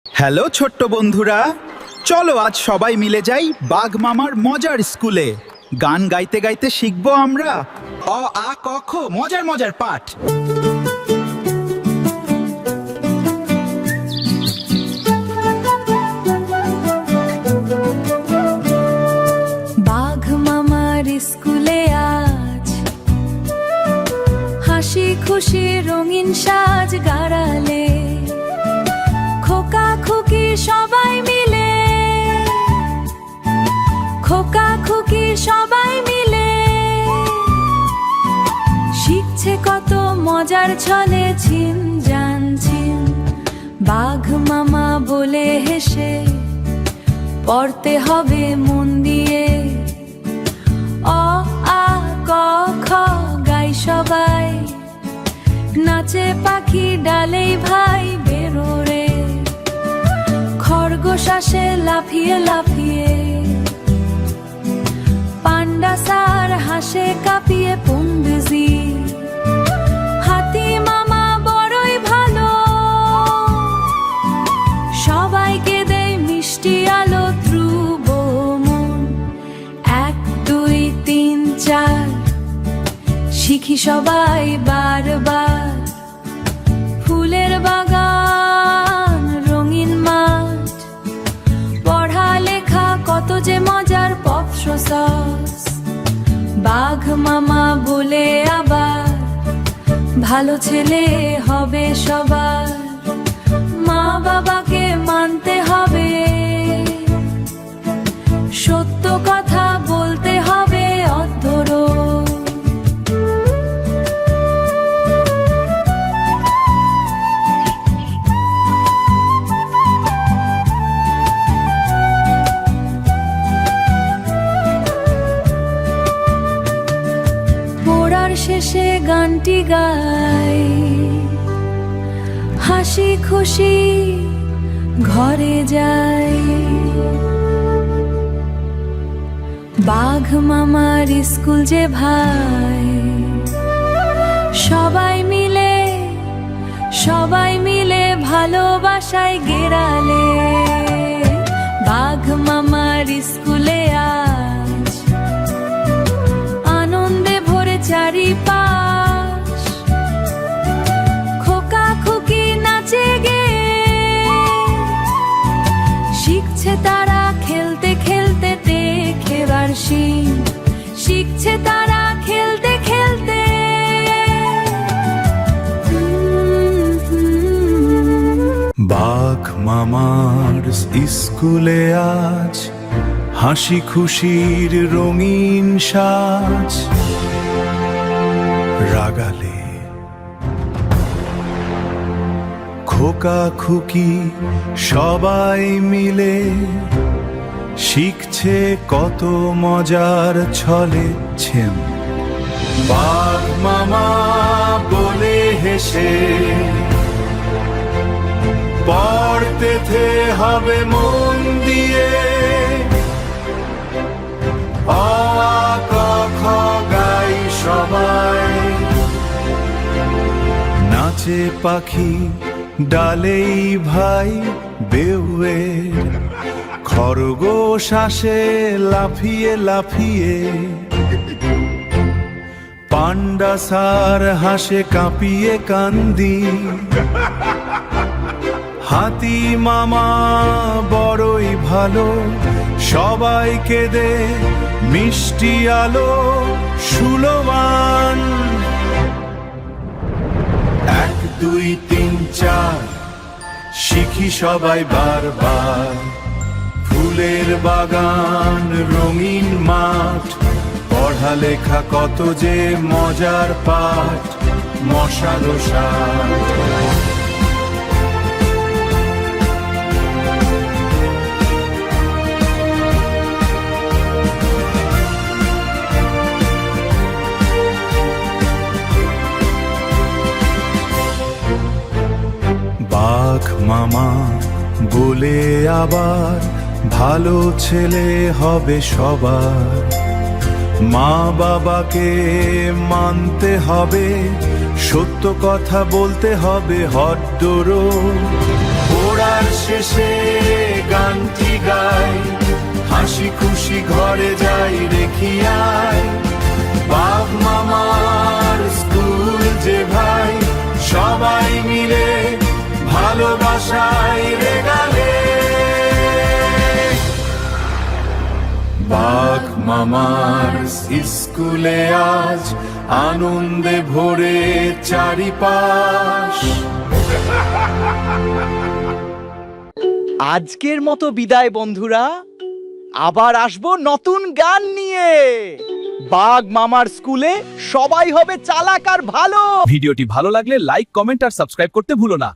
Hello ছোট্ট বন্ধুরা, চলো আজ সবাই মিলে যাই বাঘ মামার মজার স্কুলে। গান গাইতে গাইতে শিখবো আমরা অ আ ক খ মজার মজার পাঠ। বাঘ মামার স্কুলে আজ হাসি খুশি রঙিন সাজ গাড়ালে, খোকা খুকি সবাই মিলে, খোকা খুকি সবাই মিলে শিখছে কত মজার ছলে ছিন জান ছিন। বাঘ মামা বলে হেসে পড়তে হবে মন দিয়ে, অ আ ক খ গাই সবাই, নাচে পাখি ডালেই ভাই বেরো রে, খরগোশ আসে লাফিয়ে লাফিয়ে, পান্ডা স্যার হাসে কাঁপিয়ে পঙ্গজি, হাতি মামা বড়ই ভালো সবাইকে দেয় মিষ্টি আলো ধ্রুব মন। 1 2 3 4 শিখি সবাই বারবার, ফুলের বাগান রঙিন মাঠ, পড়া লেখা কত যে মজার পপসস। বাঘ মামা বলে আবার ভালো ছেলে হবে সবার, মা বাবাকে মানতে হবে, সত্য কথা বলতে হবে অধর। পড়ার শেষে গানটি গাই, হাসি খুশি ঘরে যাই। বাঘ মামার স্কুল যে ভাই, সবাই মিলে ভালোবাসায় গেরালে। বাঘ মামার স্কুলে আজ আনন্দে ভরে চারিপাশ, খোকা খুকি নাচে গে শিখছে তারা খেলতে খেলতে, দেখেবার শিন শিখছে তারা খেলতে খেলতে। বাঘ মামার স্কুলে আজ হাসি খুশির রঙিন সাজ রাগালে, খোকা খুকি সবাই মিলে শিখছে কত মজার ছলে ছেন। বাঘ মামা বলে হেসে পড়তে হবে মন দিয়ে, অ আ ক খ গাই সবাই, নাচে পাখি ডালেই ভাই বেউয়ে, খরগোশ আসে লাফিয়ে লাফিয়ে, পান্ডা স্যার হাসে কাঁপিয়ে কান্দি, হাতি মামা বড়ই ভালো সবাইকে দে মিষ্টি আলো সুলবান। 1 2 3 4 শিখি সবাই বারবার, ফুলের বাগান রঙিন মাঠ, পড়া লেখা কত যে মজার পাঠ, মশালো সাথ। বাঘ মামা বলে আবার ভালো ছেলে হবে সবার, মা বাবাকে মানতে হবে, সত্য কথা বলতে হবে হদ্দরো। ওরা সবার শেষে গানটি গাই, হাসি খুশি ঘরে যাই রেখি আয়। বাঘ মামার স্কুল যে ভাই, সবাই মিলে ভালোবাসায় রেগালে। বাঘ মামার স্কুলে আজ আনন্দে ভরে চারিপাশ। আজকের মতো বিদায় বন্ধুরা, আবার আসবো নতুন গান নিয়ে। বাঘ মামার স্কুলে সবাই হবে চালাক আর ভালো। ভিডিওটি ভালো লাগলে লাইক, কমেন্ট আর সাবস্ক্রাইব করতে ভুলো না।